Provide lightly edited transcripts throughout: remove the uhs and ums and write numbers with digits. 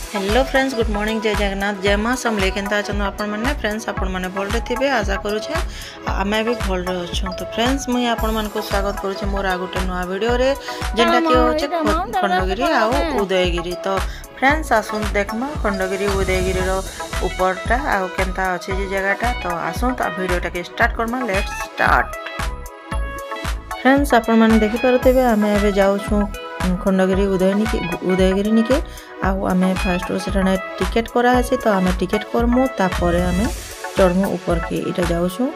Hello friends, good morning, जय जगन्नाथ, जय माँ समले। केनता अछन आपण माने फ्रेंड्स? आपण माने भलरे थिबे आशा करूछे। आमे भी भलरे अछन। तो फ्रेंड्स मुई आपण मान को स्वागत करूछे मोर आ गोटे नवा वीडियो रे, जेंटा कि होचे खंडगिरी आ उदयगिरी। तो फ्रेंड्स आसुन देखमा खंडगिरी उदयगिरी रो ऊपरटा आ केनता अछि जे जगहटा। तो आसुन ता वीडियोटा के start Karma. Let's start. Friends आपण माने देखि पारुथिबे आमे एबे जाउछु खंडगिरी उदयगिरी निके आमे फास्ट से टिकेट करा है। तो आमे टिकेट करमु तापरे आमे चढ़मु ऊपर के इटा जाउछु।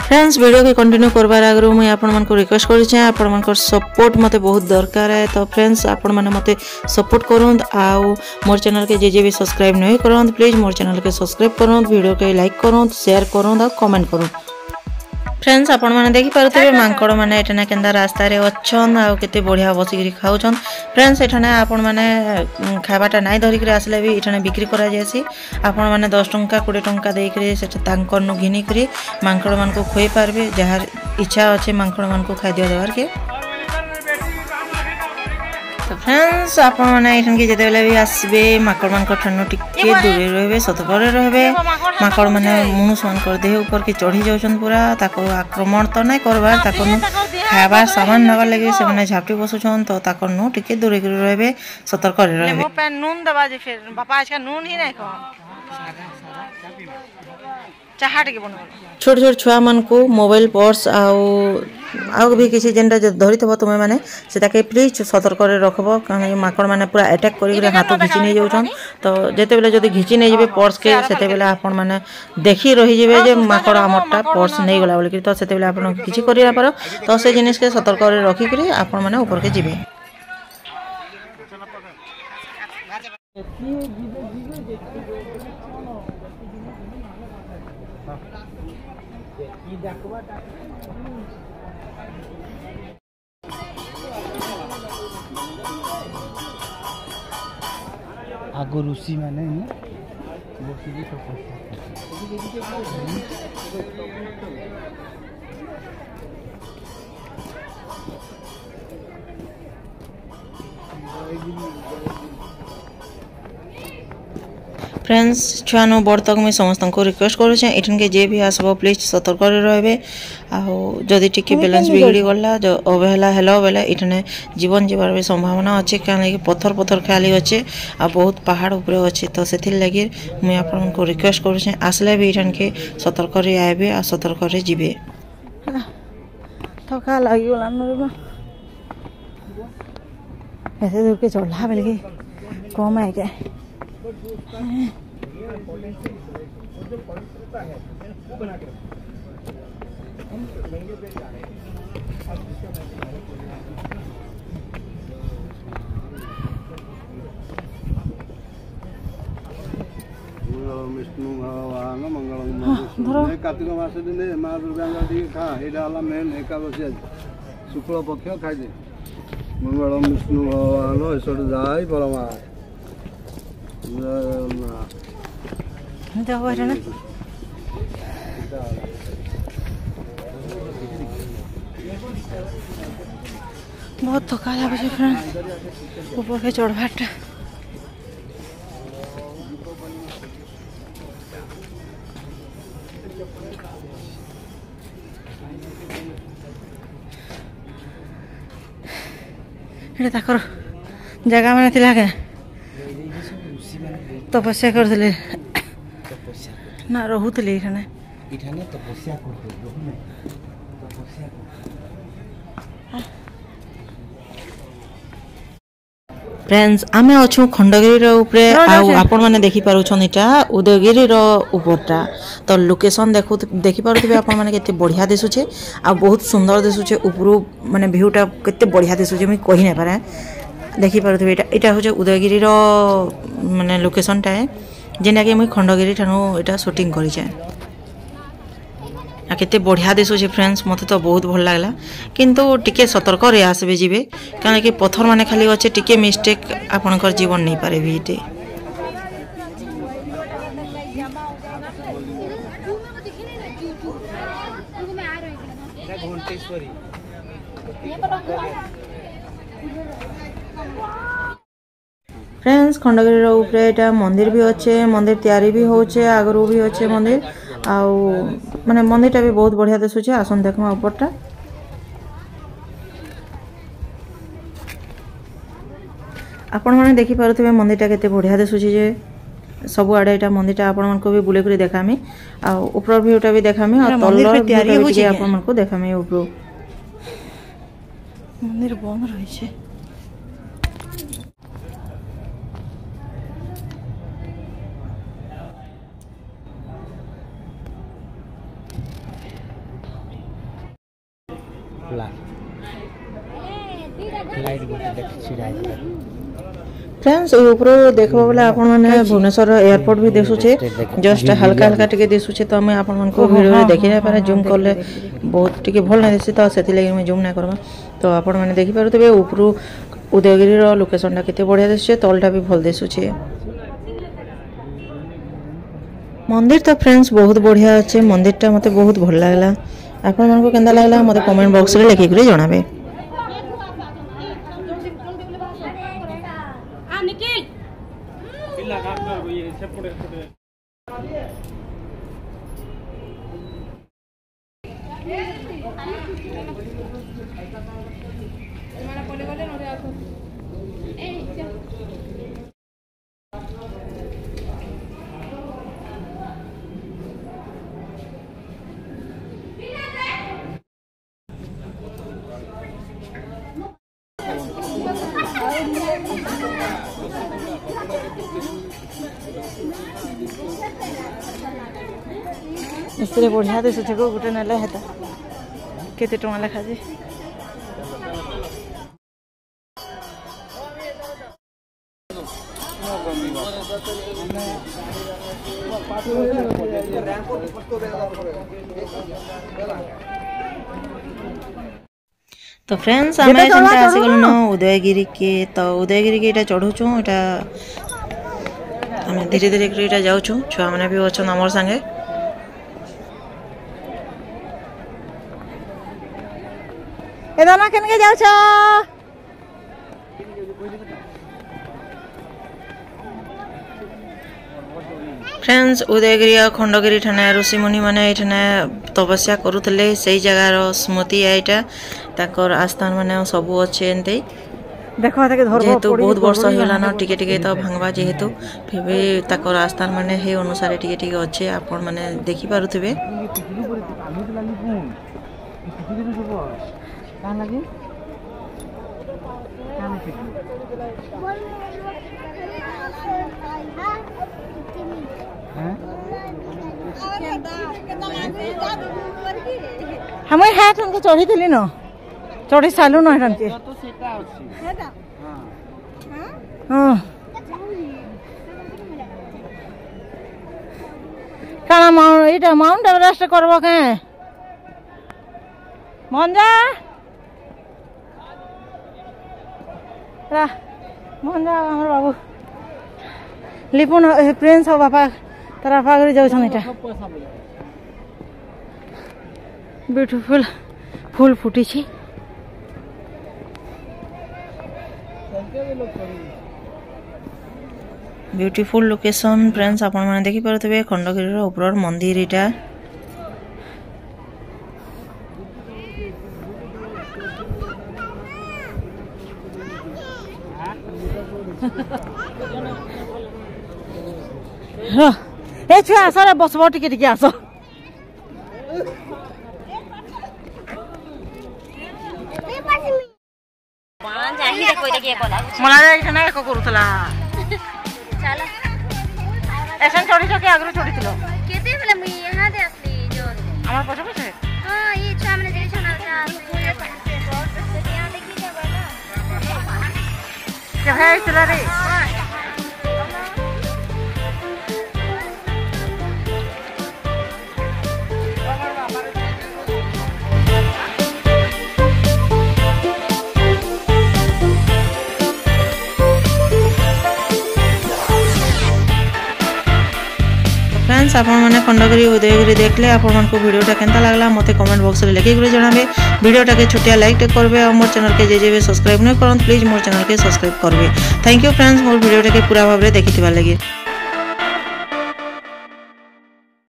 फ्रेंड्स वीडियो के कंटिन्यू करबार आगरु मुई आपण मन को रिक्वेस्ट करि छै, आपण मन को सपोर्ट मते बहुत दरकार है। तो फ्रेंड्स आपण माने मते सपोर्ट करूंद आ मोर चैनल के जे भी सब्सक्राइब नहीं करंद प्लीज मोर चैनल के सब्सक्राइब करूंद, वीडियो के लाइक करूंद, शेयर करूंद आ कमेंट करूंद। फ्रेंड्स आपण माने देखि पारुथिबे मांकड़ माने एठने केंदा रास्ता रे अछन आ केते बढ़िया बसिकरी खाउछन। फ्रेंड्स एठने आपण माने खाबाटा नाइ धरि करे आसले भी एठने बिक्री करा जायसी। आपण माने 10 टंका 20 टंका देइ करे सेठ तांकर नु घिनी करे मांकड़ मान को खोई पारबे। जहार इच्छा अछि मांकड़ मान को खाद्य देवार के। तो फ्रेंड्स आपण माने एठन के जते बेले भी आसबे माकड़ मान को ठन्नो टिके दूरे रहबे, सतर्करे रहबे। माकड़ माने मुनुस मान कर देह ऊपर के चढ़ी जाउछन पूरा। ताको आक्रमण तो नै करबार, ताको खाबार सामान नगर लगे से माने झापटी बसुछन। तो ताको नु टिके दूरे रहबे, सतर्करे रहबे। मो पे नून दबा जे फिर बापा आज का नून ही नै खा चाहाट के बनबो। छोट छोट छुआ मन को मोबाइल पर्स आउ भी किसी जेंटा धरी थबो तुमे माने सेटा के प्लीज सतर्क रे रखबो। कारण माकड़ माने पूरा अटैक करी के हाथ घिची नै जाउछन। तो जेते बेले जदी घिची नै जेबे पर्स के सेते बेले आपण माने देखि रहि जेबे जे माकड़ हमरटा पर्स नै गला बोली। तो सेते बेले आपण किछि करि ना पारो। तो से जिनिस के सतर्क रे रखि के आपण माने ऊपर के जिबे। आगो ऋषि माने फ्रेंड्स छुआ नु बड़ तक मुई समस्त को रिक्वेस्ट करू छे एठन के जे भी आसबो प्लीज सतर्क रे रहबे। आ जदी टिके बैलेंस बिगड़ी गला जो अवहेला हेलो बेले एठने जीवन जीवार भी संभावना अछि। कान कि पत्थर पत्थर खाली अछि आ बहुत पहाड़ ऊपर अछि। तो सेथिल लागि मुई आपन को रिक्वेस्ट करू छे आसले भी एठन के सतर्क रे आबे आ सतर्क रे जिबे। थका लागि गला न ऐसे दूर के चढ़ला बेले के कम है के विष्णु भगवान मंगलम कार्तिक मास दिन माँ दुर्गा खा यहाँ मेन एकादशी शुक्ल पक्ष खाई मंगलम विष्णु भगवान ईश्वर जाय परमा बहुत थका लगे फ्रेंड ऊपर के चढ़वाटा। एटा ताकर जगह माने थिला के तपस्या करथिले ना रहुथिले इठाने तपस्या करते फ्रेंड्स आमे अछु खंडगिरी रो ऊपरे आपण माने देखि पारुछन इटा उदयगिरी रो ऊपरटा। तो लोकेशन देखि पारुथिबे आपण माने केते बढ़िया दिसुछे आ बहुत सुंदर दिसुछे। ऊपरू माने व्यूटा केते बढ़िया दिसुछे मुई कहि नै पारे। देखि पारुथिबे इटा होचे उदयगिरी रो माने लोकेशनटा है जेना कि मुई खंडगिरी ठानु इटा शूटिंग करि छै। आ केते बढ़िया दिसुछे फ्रेंड्स, मते तो बहुत भल लागला। किंतु टिके सतर्क रे आसबे जिबे कारण कि पत्थर माने खाली अच्छे टिके मिस्टेक आपनकर जीवन नहीं पारे भी इटे। फ्रेंड्स खंडगिरी ऊपर एटा मंदिर भी अच्छे मंदिर तैयारी भी होचे आगरू भी अच्छे मंदिर आउ माने मंदिरटा भी बहुत बढ़िया दिसुचे आसन देखमा ऊपरटा आपण माने देखि पारुथिबे मंदिरटा केते बढ़िया दिसुचे जे सब आड़े एटा मंदिरटा आपण मानको भी बुले करी देखामी आ ऊपर व्यूटा भी देखामी आ तल्लो तैयारी होचे आपण मानको देखामी ऊपर मंदिर बंद रही छे फ्रेंड्स ऊपर देखबा बोले आपण माने भुवनेश्वर एयरपोर्ट भी दिसुचे जस्ट हल्का हल्का टिके दिसुचे तो मैं आपण मानको वीडियो रे देखि ना पारे जूम करले बहुत टिके भल नै दिसि तो सेति लागि मैं जूम ना करबा तो आपण माने देखि पारुतबे ऊपर उदयगिरी रो लोकेशनटा केते बढ़िया दिसुचे तलटा भी भल दिसुचे मंदिर तो फ्रेंड्स बहुत बढ़िया अच्छे मंदिरटा मते बहुत भल लागला आपण मानको केंदा लागला मते कमेंट बॉक्स रे लिखि करी जणाबे इसरे बढ़िया दिसुचे को गुटे नेले हेता केते टका लेखा जे तो फ्रेंड्स आमे जनता आसी गलो न उदयगिरी के तो उदयगिरी के एटा चढ़ू छु एटा हमें धीरे धीरे एटा जाउ छु छुआ माने भी अछन हमर संगे ए दाना केन के जाउ छ फ्रेंड्स उदयगिरी और खंडगिरी ठाने ऋषि मुनि माने एठाने तपस्या करूथले सेही जगह रो स्मृति आइटा ताकर आस्थान माने सब अच्छे एंते देखो ताके धरबो जेहेतु बहुत वर्ष होला न टिके टिके तो भांगबा जेहेतु फिर भी ताकर आस्थान माने हे अनुसार टिके टिके अच्छे आपण माने देखि पारुथिबे हमें हाथ उनके चढ़ी दिली न चढ़ी सालू न हटन के हां काना माउंट इटा माउंट एवरेस्ट करबो के मन जा रा मन जा हमर बाबू लिपुन प्रिंस हो बापा तारा पागरी जाउ छन इटा ब्यूटीफुल फूल फुटी छी ब्यूटीफुल लोकेशन फ्रेंड्स आपण माने देखि परथबे खंडगिरी रो ऊपर मंदिर इटा ए छुआ आसरे बसबो टिके टिके आसो मला एठाने एको करूथला चलो एसन चढ़ी के आगरो चढ़ीथिलो केते बेला मुई यहां दे असली जो हमर पछे पछे हां ये छा हमने जे छना था पूरे से बहुत से यहां देखि जब ना के भाई चला रे आपण मैंने खंडगिरी उदयगिरी देखले आपण को वीडियोटा केंता लागला मते कमेंट बॉक्स रे लिखि कर जणाबे वीडियोटा के छोटिया लाइक करबे और मोर चैनल के जे सब्सक्राइब नै करन प्लीज मोर चैनल के सब्सक्राइब करबे। थैंक यू फ्रेंड्स मोर वीडियोटा के पूरा भाव रे देखिथिबा लागि।